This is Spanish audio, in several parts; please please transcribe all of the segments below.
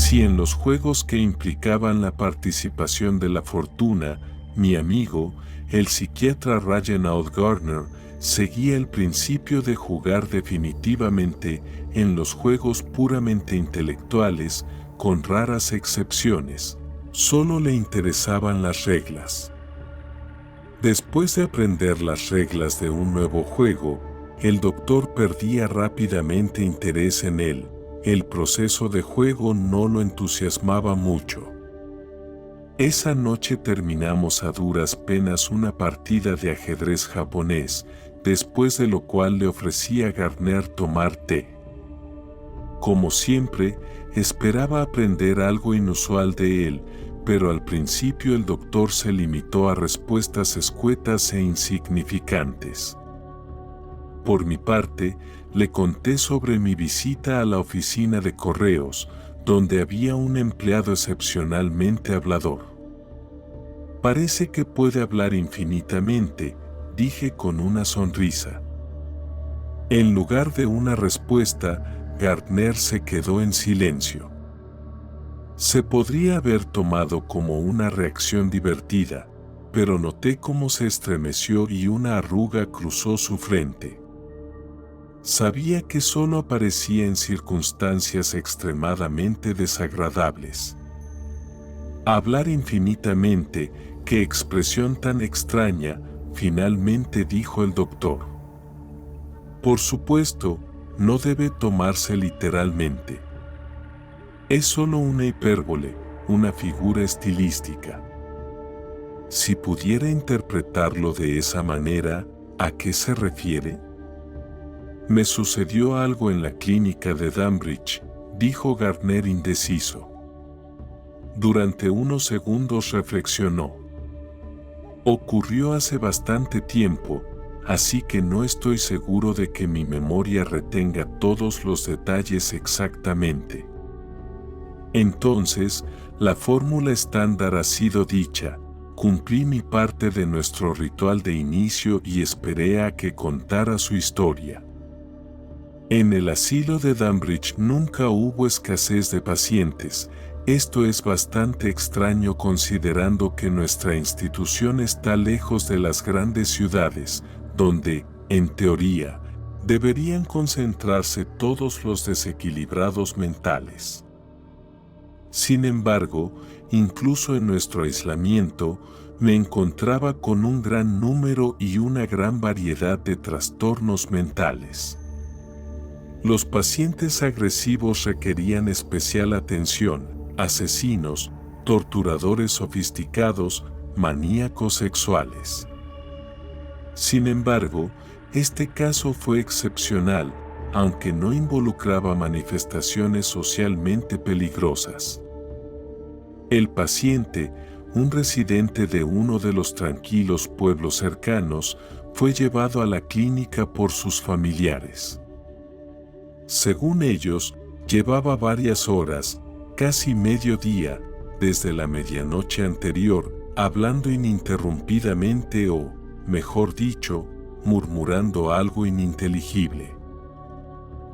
Si en los juegos que implicaban la participación de la fortuna, mi amigo, el psiquiatra Reginald Gardner, seguía el principio de jugar definitivamente en los juegos puramente intelectuales, con raras excepciones, solo le interesaban las reglas. Después de aprender las reglas de un nuevo juego, el doctor perdía rápidamente interés en él. El proceso de juego no lo entusiasmaba mucho. Esa noche terminamos a duras penas una partida de ajedrez japonés, después de lo cual le ofrecí a Gardner tomar té. Como siempre, esperaba aprender algo inusual de él, pero al principio el doctor se limitó a respuestas escuetas e insignificantes. Por mi parte, le conté sobre mi visita a la oficina de correos, donde había un empleado excepcionalmente hablador. Parece que puede hablar infinitamente, dije con una sonrisa. En lugar de una respuesta, Gardner se quedó en silencio. Se podría haber tomado como una reacción divertida, pero noté cómo se estremeció y una arruga cruzó su frente. Sabía que solo aparecía en circunstancias extremadamente desagradables. Hablar infinitamente, qué expresión tan extraña, finalmente dijo el doctor. Por supuesto, no debe tomarse literalmente. Es solo una hipérbole, una figura estilística. Si pudiera interpretarlo de esa manera, ¿a qué se refiere? Me sucedió algo en la clínica de Danbridge, dijo Gardner indeciso. Durante unos segundos reflexionó. Ocurrió hace bastante tiempo, así que no estoy seguro de que mi memoria retenga todos los detalles exactamente. Entonces, la fórmula estándar ha sido dicha. Cumplí mi parte de nuestro ritual de inicio y esperé a que contara su historia. En el asilo de Danbridge nunca hubo escasez de pacientes. Esto es bastante extraño considerando que nuestra institución está lejos de las grandes ciudades, donde, en teoría, deberían concentrarse todos los desequilibrados mentales. Sin embargo, incluso en nuestro aislamiento, me encontraba con un gran número y una gran variedad de trastornos mentales. Los pacientes agresivos requerían especial atención, asesinos, torturadores sofisticados, maníacos sexuales. Sin embargo, este caso fue excepcional, aunque no involucraba manifestaciones socialmente peligrosas. El paciente, un residente de uno de los tranquilos pueblos cercanos, fue llevado a la clínica por sus familiares. Según ellos, llevaba varias horas, casi mediodía, desde la medianoche anterior, hablando ininterrumpidamente o, mejor dicho, murmurando algo ininteligible.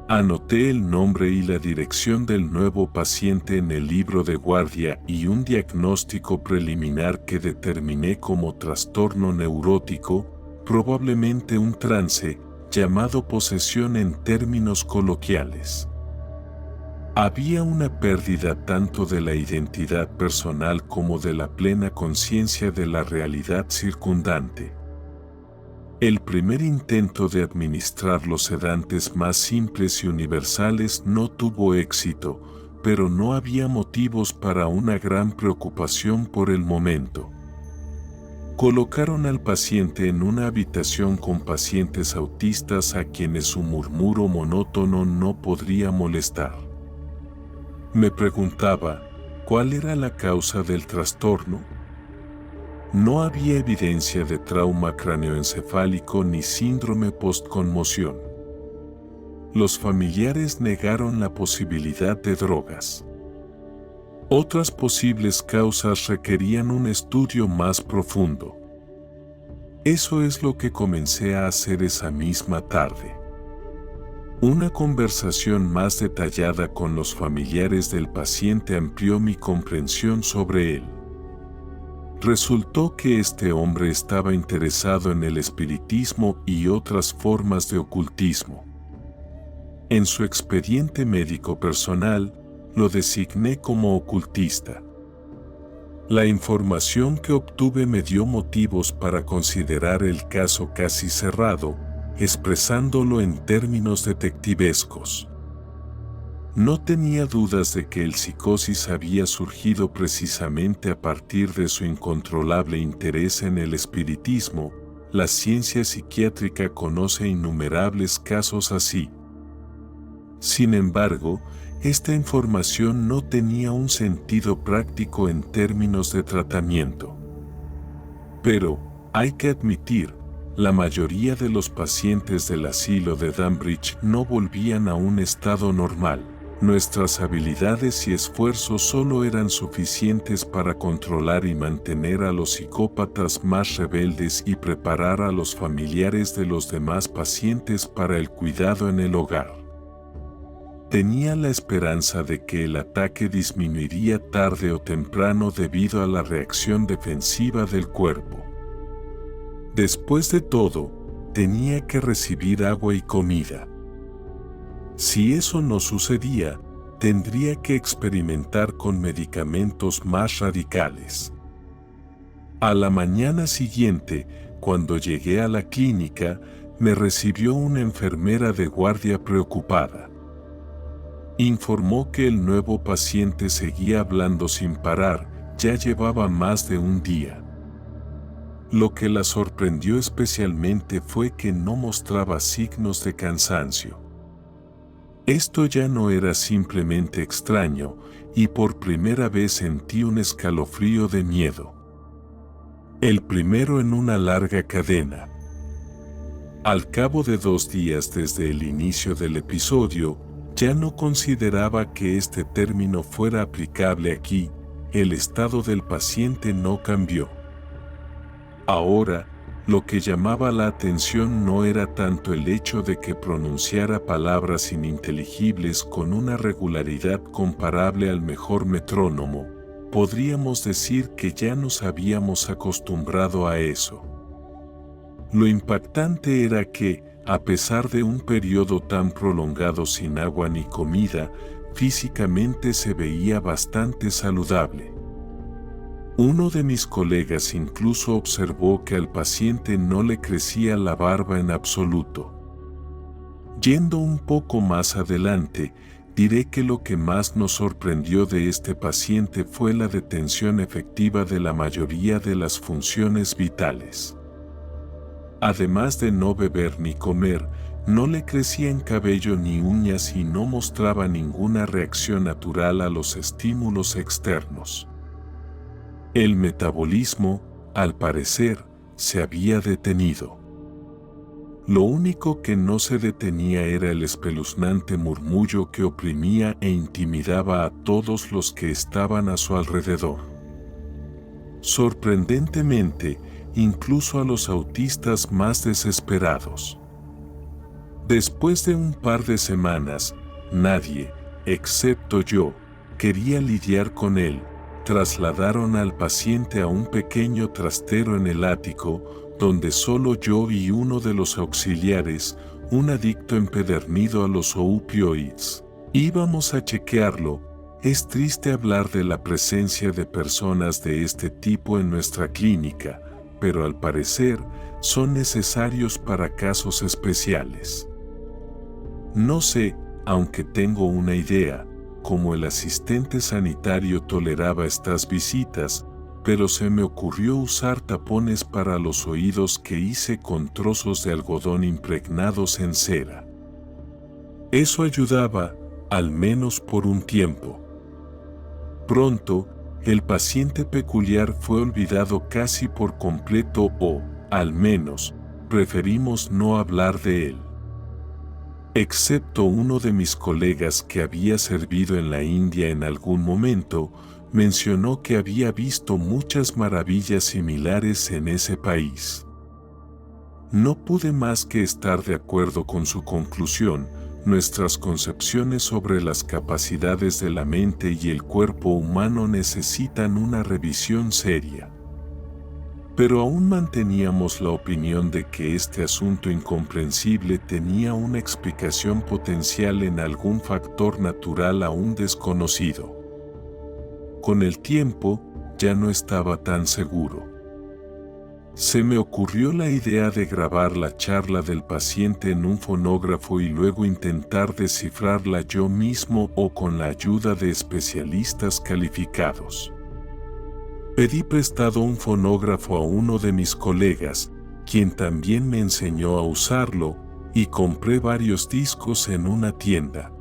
Anoté el nombre y la dirección del nuevo paciente en el libro de guardia y un diagnóstico preliminar que determiné como trastorno neurótico, probablemente un trance, llamado posesión en términos coloquiales. Había una pérdida tanto de la identidad personal como de la plena conciencia de la realidad circundante. El primer intento de administrar los sedantes más simples y universales no tuvo éxito, pero no había motivos para una gran preocupación por el momento. Colocaron al paciente en una habitación con pacientes autistas a quienes su murmuro monótono no podría molestar. Me preguntaba, ¿cuál era la causa del trastorno? No había evidencia de trauma cráneoencefálico ni síndrome postconmoción. Los familiares negaron la posibilidad de drogas. Otras posibles causas requerían un estudio más profundo. Eso es lo que comencé a hacer esa misma tarde. Una conversación más detallada con los familiares del paciente amplió mi comprensión sobre él. Resultó que este hombre estaba interesado en el espiritismo y otras formas de ocultismo. En su expediente médico personal, lo designé como ocultista. La información que obtuve me dio motivos para considerar el caso casi cerrado, expresándolo en términos detectivescos. No tenía dudas de que el psicosis había surgido precisamente a partir de su incontrolable interés en el espiritismo. La ciencia psiquiátrica conoce innumerables casos así. Sin embargo, esta información no tenía un sentido práctico en términos de tratamiento. Pero, hay que admitir, la mayoría de los pacientes del asilo de Danbridge no volvían a un estado normal. Nuestras habilidades y esfuerzos solo eran suficientes para controlar y mantener a los psicópatas más rebeldes y preparar a los familiares de los demás pacientes para el cuidado en el hogar. Tenía la esperanza de que el ataque disminuiría tarde o temprano debido a la reacción defensiva del cuerpo. Después de todo, tenía que recibir agua y comida. Si eso no sucedía, tendría que experimentar con medicamentos más radicales. A la mañana siguiente, cuando llegué a la clínica, me recibió una enfermera de guardia preocupada. Informó que el nuevo paciente seguía hablando sin parar, ya llevaba más de un día. Lo que la sorprendió especialmente fue que no mostraba signos de cansancio. Esto ya no era simplemente extraño, y por primera vez sentí un escalofrío de miedo. El primero en una larga cadena. Al cabo de 2 días desde el inicio del episodio, ya no consideraba que este término fuera aplicable aquí. El estado del paciente no cambió. Ahora, lo que llamaba la atención no era tanto el hecho de que pronunciara palabras ininteligibles con una regularidad comparable al mejor metrónomo. Podríamos decir que ya nos habíamos acostumbrado a eso. Lo impactante era que, a pesar de un periodo tan prolongado sin agua ni comida, físicamente se veía bastante saludable. Uno de mis colegas incluso observó que al paciente no le crecía la barba en absoluto. Yendo un poco más adelante, diré que lo que más nos sorprendió de este paciente fue la detención efectiva de la mayoría de las funciones vitales. Además de no beber ni comer, no le crecían cabello ni uñas y no mostraba ninguna reacción natural a los estímulos externos. El metabolismo, al parecer, se había detenido. Lo único que no se detenía era el espeluznante murmullo que oprimía e intimidaba a todos los que estaban a su alrededor. Sorprendentemente, incluso a los autistas más desesperados. Después de un par de semanas, nadie, excepto yo, quería lidiar con él. Trasladaron al paciente a un pequeño trastero en el ático, donde solo yo y uno de los auxiliares, un adicto empedernido a los opioides, íbamos a chequearlo. Es triste hablar de la presencia de personas de este tipo en nuestra clínica, pero al parecer son necesarios para casos especiales. No sé, aunque tengo una idea, cómo el asistente sanitario toleraba estas visitas, pero se me ocurrió usar tapones para los oídos que hice con trozos de algodón impregnados en cera. Eso ayudaba, al menos por un tiempo. Pronto, el paciente peculiar fue olvidado casi por completo o, al menos, preferimos no hablar de él. Excepto uno de mis colegas que había servido en la India en algún momento, mencionó que había visto muchas maravillas similares en ese país. No pude más que estar de acuerdo con su conclusión, nuestras concepciones sobre las capacidades de la mente y el cuerpo humano necesitan una revisión seria. Pero aún manteníamos la opinión de que este asunto incomprensible tenía una explicación potencial en algún factor natural aún desconocido. Con el tiempo, ya no estaba tan seguro. Se me ocurrió la idea de grabar la charla del paciente en un fonógrafo y luego intentar descifrarla yo mismo o con la ayuda de especialistas calificados. Pedí prestado un fonógrafo a uno de mis colegas, quien también me enseñó a usarlo, y compré varios discos en una tienda.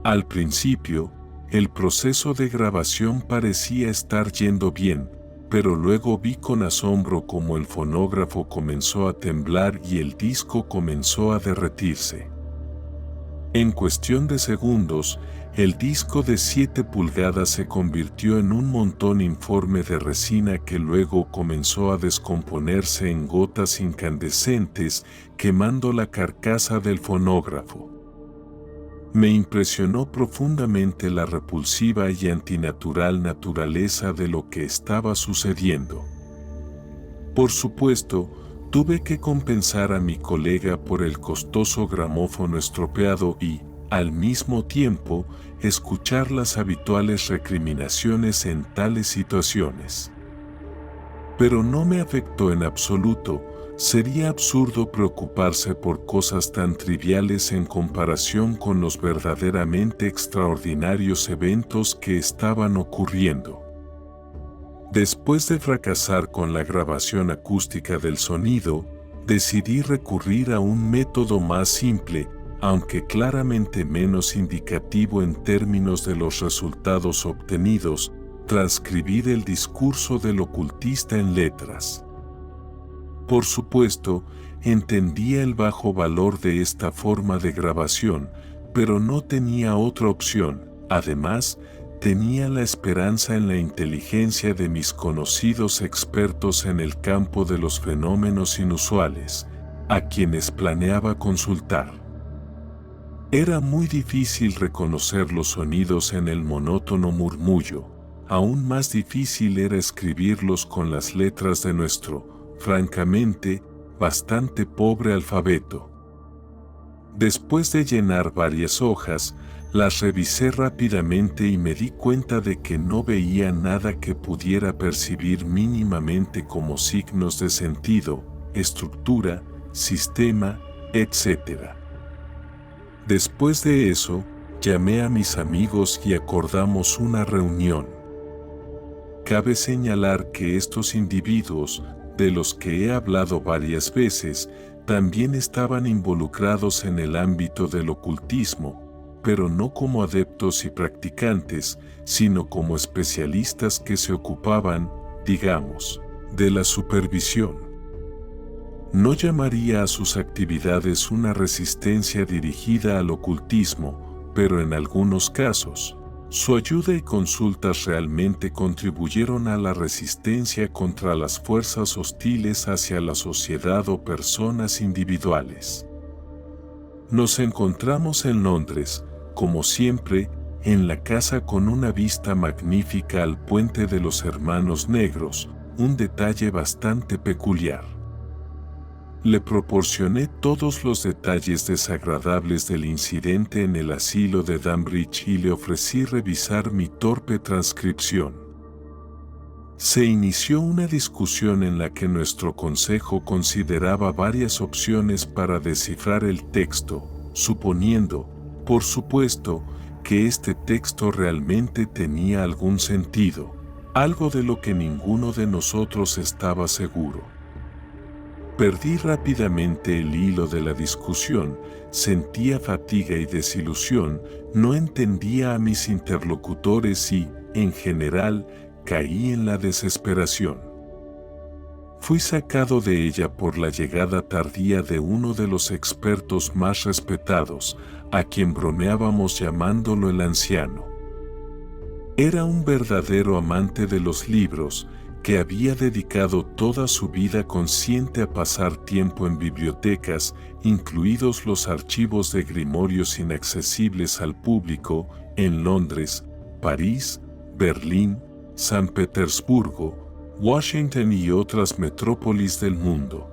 Al principio, el proceso de grabación parecía estar yendo bien, pero luego vi con asombro cómo el fonógrafo comenzó a temblar y el disco comenzó a derretirse. En cuestión de segundos, el disco de 7 pulgadas se convirtió en un montón informe de resina que luego comenzó a descomponerse en gotas incandescentes, quemando la carcasa del fonógrafo. Me impresionó profundamente la repulsiva y antinatural naturaleza de lo que estaba sucediendo. Por supuesto, tuve que compensar a mi colega por el costoso gramófono estropeado y, al mismo tiempo, escuchar las habituales recriminaciones en tales situaciones. Pero no me afectó en absoluto. Sería absurdo preocuparse por cosas tan triviales en comparación con los verdaderamente extraordinarios eventos que estaban ocurriendo. Después de fracasar con la grabación acústica del sonido, decidí recurrir a un método más simple, aunque claramente menos indicativo en términos de los resultados obtenidos: transcribir el discurso del ocultista en letras. Por supuesto, entendía el bajo valor de esta forma de grabación, pero no tenía otra opción. Además, tenía la esperanza en la inteligencia de mis conocidos expertos en el campo de los fenómenos inusuales, a quienes planeaba consultar. Era muy difícil reconocer los sonidos en el monótono murmullo. Aún más difícil era escribirlos con las letras de nuestro, francamente, bastante pobre alfabeto. Después de llenar varias hojas, las revisé rápidamente y me di cuenta de que no veía nada que pudiera percibir mínimamente como signos de sentido, estructura, sistema, etc. Después de eso, llamé a mis amigos y acordamos una reunión. Cabe señalar que estos individuos, de los que he hablado varias veces, también estaban involucrados en el ámbito del ocultismo, pero no como adeptos y practicantes, sino como especialistas que se ocupaban, digamos, de la supervisión. No llamaría a sus actividades una resistencia dirigida al ocultismo, pero en algunos casos, su ayuda y consultas realmente contribuyeron a la resistencia contra las fuerzas hostiles hacia la sociedad o personas individuales. Nos encontramos en Londres, como siempre, en la casa con una vista magnífica al puente de los Hermanos Negros, un detalle bastante peculiar. Le proporcioné todos los detalles desagradables del incidente en el asilo de Danbridge y le ofrecí revisar mi torpe transcripción. Se inició una discusión en la que nuestro consejo consideraba varias opciones para descifrar el texto, suponiendo, por supuesto, que este texto realmente tenía algún sentido, algo de lo que ninguno de nosotros estaba seguro. Perdí rápidamente el hilo de la discusión, sentía fatiga y desilusión, no entendía a mis interlocutores y, en general, caí en la desesperación. Fui sacado de ella por la llegada tardía de uno de los expertos más respetados, a quien bromeábamos llamándolo el anciano. Era un verdadero amante de los libros, que había dedicado toda su vida consciente a pasar tiempo en bibliotecas, incluidos los archivos de grimorios inaccesibles al público, en Londres, París, Berlín, San Petersburgo, Washington y otras metrópolis del mundo.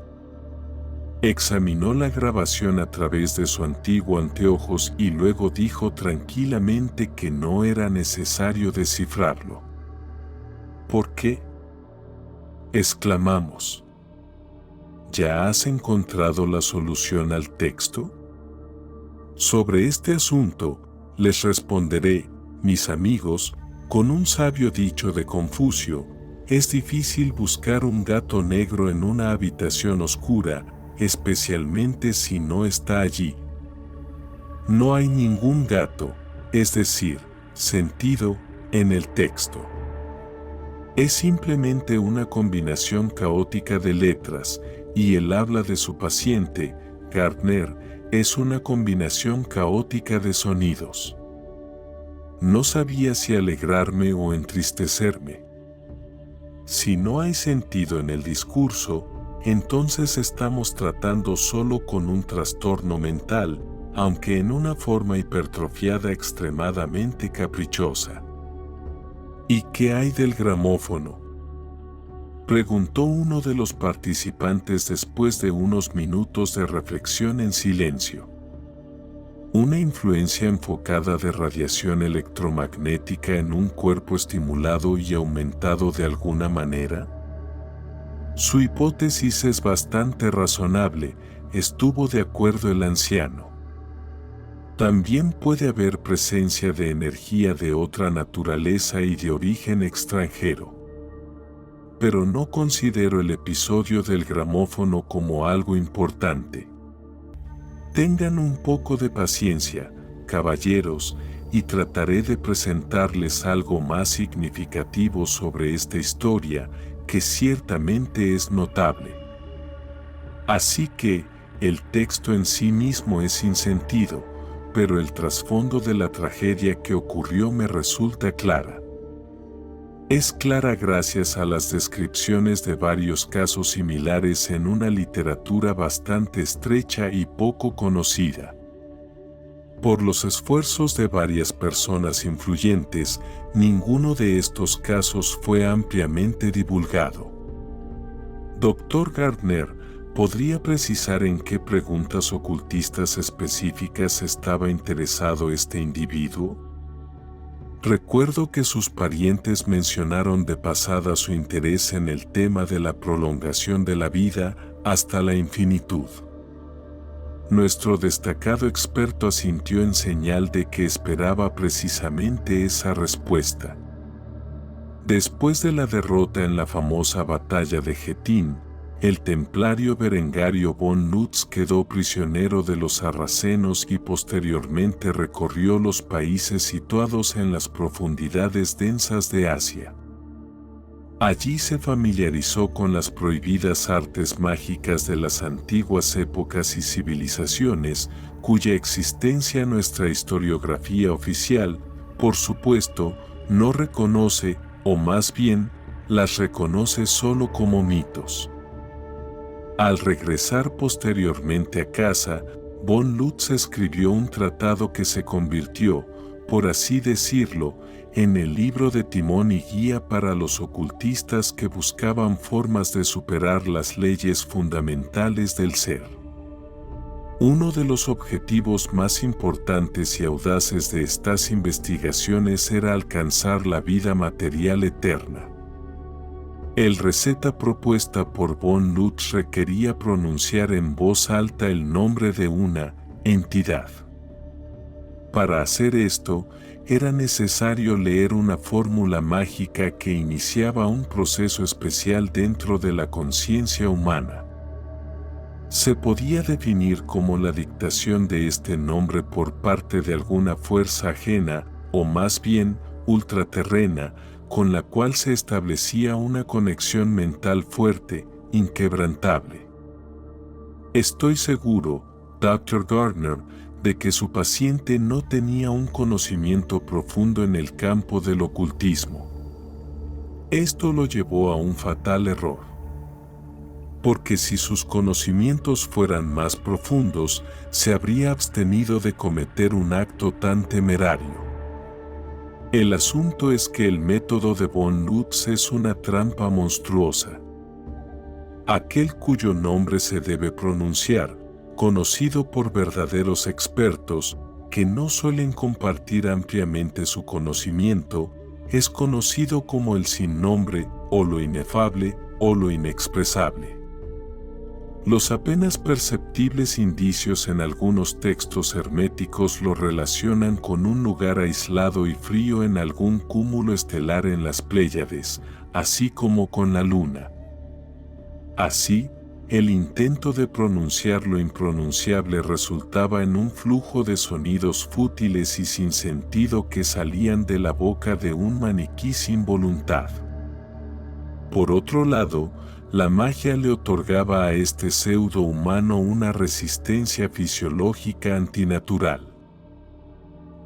Examinó la grabación a través de su antiguo anteojos y luego dijo tranquilamente que no era necesario descifrarlo. ¿Por qué?, exclamamos. ¿Ya has encontrado la solución al texto? Sobre este asunto, les responderé, mis amigos, con un sabio dicho de Confucio: es difícil buscar un gato negro en una habitación oscura, especialmente si no está allí. No hay ningún gato, es decir, sentido, en el texto. Es simplemente una combinación caótica de letras, y el habla de su paciente, Gardner, es una combinación caótica de sonidos. No sabía si alegrarme o entristecerme. Si no hay sentido en el discurso, entonces estamos tratando solo con un trastorno mental, aunque en una forma hipertrofiada extremadamente caprichosa. ¿Y qué hay del gramófono?, preguntó uno de los participantes después de unos minutos de reflexión en silencio. ¿Una influencia enfocada de radiación electromagnética en un cuerpo estimulado y aumentado de alguna manera? Su hipótesis es bastante razonable, estuvo de acuerdo el anciano. También puede haber presencia de energía de otra naturaleza y de origen extranjero. Pero no considero el episodio del gramófono como algo importante. Tengan un poco de paciencia, caballeros, y trataré de presentarles algo más significativo sobre esta historia, que ciertamente es notable. Así que, el texto en sí mismo es sin sentido, pero el trasfondo de la tragedia que ocurrió me resulta clara. Es clara gracias a las descripciones de varios casos similares en una literatura bastante estrecha y poco conocida. Por los esfuerzos de varias personas influyentes, ninguno de estos casos fue ampliamente divulgado. Dr. Gardner, ¿podría precisar en qué preguntas ocultistas específicas estaba interesado este individuo? Recuerdo que sus parientes mencionaron de pasada su interés en el tema de la prolongación de la vida hasta la infinitud. Nuestro destacado experto asintió en señal de que esperaba precisamente esa respuesta. Después de la derrota en la famosa batalla de Jetín, el templario Berengario von Lutz quedó prisionero de los sarracenos y posteriormente recorrió los países situados en las profundidades densas de Asia. Allí se familiarizó con las prohibidas artes mágicas de las antiguas épocas y civilizaciones, cuya existencia nuestra historiografía oficial, por supuesto, no reconoce, o más bien, las reconoce solo como mitos. Al regresar posteriormente a casa, von Lutz escribió un tratado que se convirtió, por así decirlo, en el libro de timón y guía para los ocultistas que buscaban formas de superar las leyes fundamentales del ser. Uno de los objetivos más importantes y audaces de estas investigaciones era alcanzar la vida material eterna. El receta propuesta por von Lutz requería pronunciar en voz alta el nombre de una entidad. Para hacer esto, era necesario leer una fórmula mágica que iniciaba un proceso especial dentro de la conciencia humana. Se podía definir como la dictación de este nombre por parte de alguna fuerza ajena, o más bien, ultraterrena, con la cual se establecía una conexión mental fuerte, inquebrantable. Estoy seguro, Dr. Gardner, de que su paciente no tenía un conocimiento profundo en el campo del ocultismo. Esto lo llevó a un fatal error. Porque si sus conocimientos fueran más profundos, se habría abstenido de cometer un acto tan temerario. El asunto es que el método de von Lutz es una trampa monstruosa. Aquel cuyo nombre se debe pronunciar, conocido por verdaderos expertos, que no suelen compartir ampliamente su conocimiento, es conocido como el sin nombre, o lo inefable, o lo inexpresable. Los apenas perceptibles indicios en algunos textos herméticos lo relacionan con un lugar aislado y frío en algún cúmulo estelar en las Pléyades, así como con la Luna. Así, el intento de pronunciar lo impronunciable resultaba en un flujo de sonidos fútiles y sin sentido que salían de la boca de un maniquí sin voluntad. Por otro lado, la magia le otorgaba a este pseudo humano una resistencia fisiológica antinatural.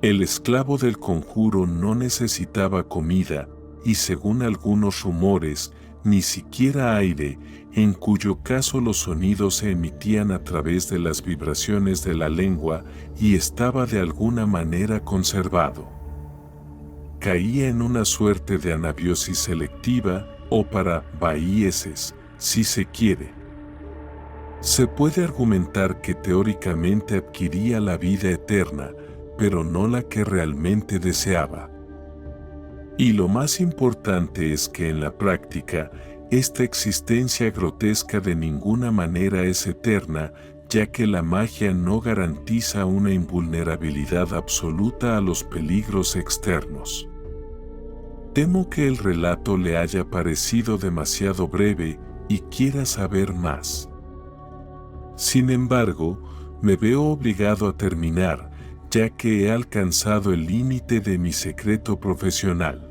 El esclavo del conjuro no necesitaba comida, y según algunos rumores, ni siquiera aire, en cuyo caso los sonidos se emitían a través de las vibraciones de la lengua y estaba de alguna manera conservado. Caía en una suerte de anabiosis selectiva, o para bahieses, si se quiere. Se puede argumentar que teóricamente adquiría la vida eterna, pero no la que realmente deseaba. Y lo más importante es que en la práctica, esta existencia grotesca de ninguna manera es eterna, ya que la magia no garantiza una invulnerabilidad absoluta a los peligros externos. Temo que el relato le haya parecido demasiado breve y quiera saber más. Sin embargo, me veo obligado a terminar, ya que he alcanzado el límite de mi secreto profesional.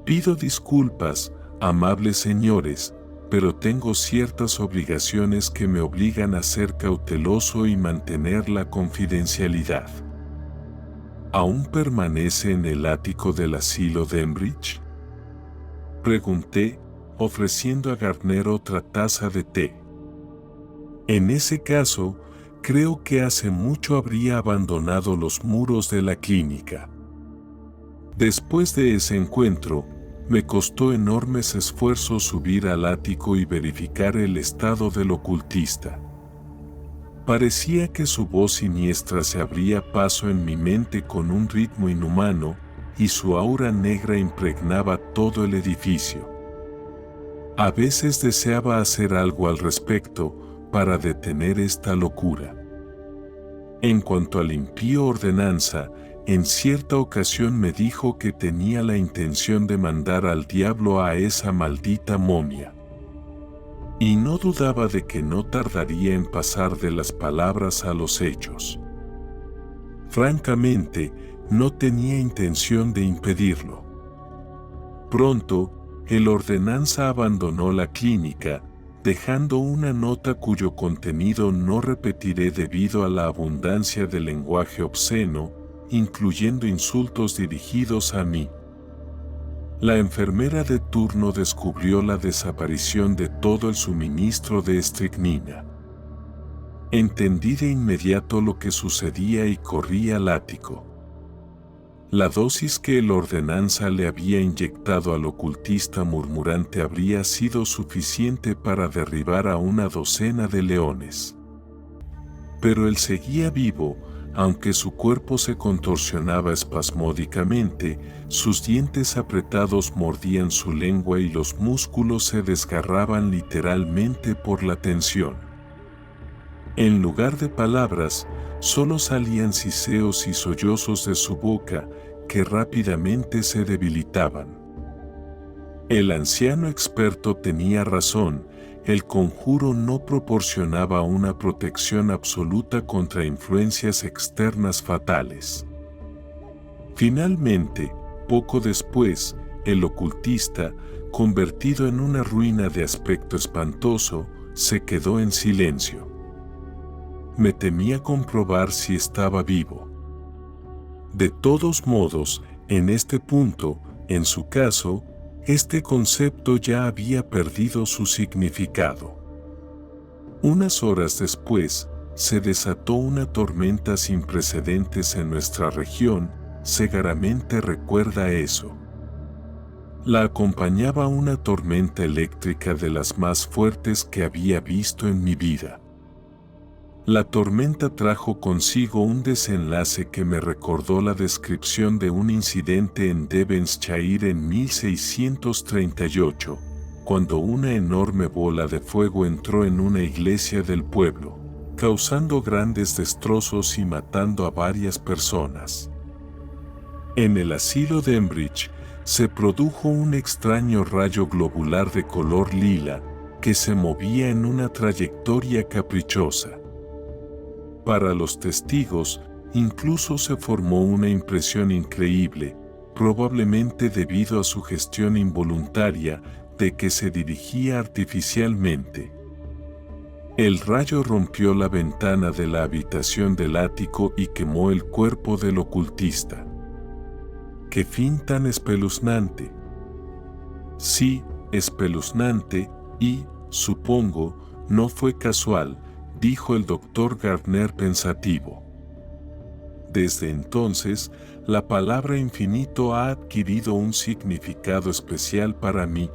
Pido disculpas, amables señores, pero tengo ciertas obligaciones que me obligan a ser cauteloso y mantener la confidencialidad. ¿Aún permanece en el ático del asilo de Enbridge?, pregunté, ofreciendo a Gardner otra taza de té. En ese caso, creo que hace mucho habría abandonado los muros de la clínica. Después de ese encuentro, me costó enormes esfuerzos subir al ático y verificar el estado del ocultista. Parecía que su voz siniestra se abría paso en mi mente con un ritmo inhumano, y su aura negra impregnaba todo el edificio. A veces deseaba hacer algo al respecto para detener esta locura. En cuanto al impío ordenanza, en cierta ocasión me dijo que tenía la intención de mandar al diablo a esa maldita momia. Y no dudaba de que no tardaría en pasar de las palabras a los hechos. Francamente, no tenía intención de impedirlo. Pronto, el ordenanza abandonó la clínica, dejando una nota cuyo contenido no repetiré debido a la abundancia de lenguaje obsceno, incluyendo insultos dirigidos a mí. La enfermera de turno descubrió la desaparición de todo el suministro de estricnina. Entendí de inmediato lo que sucedía y corrí al ático. La dosis que el ordenanza le había inyectado al ocultista murmurante habría sido suficiente para derribar a una docena de leones. Pero él seguía vivo, aunque su cuerpo se contorsionaba espasmódicamente, sus dientes apretados mordían su lengua y los músculos se desgarraban literalmente por la tensión. En lugar de palabras, solo salían siseos y sollozos de su boca, que rápidamente se debilitaban. El anciano experto tenía razón, el conjuro no proporcionaba una protección absoluta contra influencias externas fatales. Finalmente, poco después, el ocultista, convertido en una ruina de aspecto espantoso, se quedó en silencio. Me temía comprobar si estaba vivo. De todos modos, en este punto, en su caso, este concepto ya había perdido su significado. Unas horas después, se desató una tormenta sin precedentes en nuestra región. Segaramente recuerda eso. La acompañaba una tormenta eléctrica de las más fuertes que había visto en mi vida. La tormenta trajo consigo un desenlace que me recordó la descripción de un incidente en Devonshire en 1638, cuando una enorme bola de fuego entró en una iglesia del pueblo, causando grandes destrozos y matando a varias personas. En el asilo de Embridge, se produjo un extraño rayo globular de color lila, que se movía en una trayectoria caprichosa. Para los testigos, incluso se formó una impresión increíble, probablemente debido a su gestión involuntaria, de que se dirigía artificialmente. El rayo rompió la ventana de la habitación del ático y quemó el cuerpo del ocultista. ¡Qué fin tan espeluznante! Sí, espeluznante, y, supongo, no fue casual, dijo el doctor Gardner pensativo. Desde entonces, la palabra infinito ha adquirido un significado especial para mí,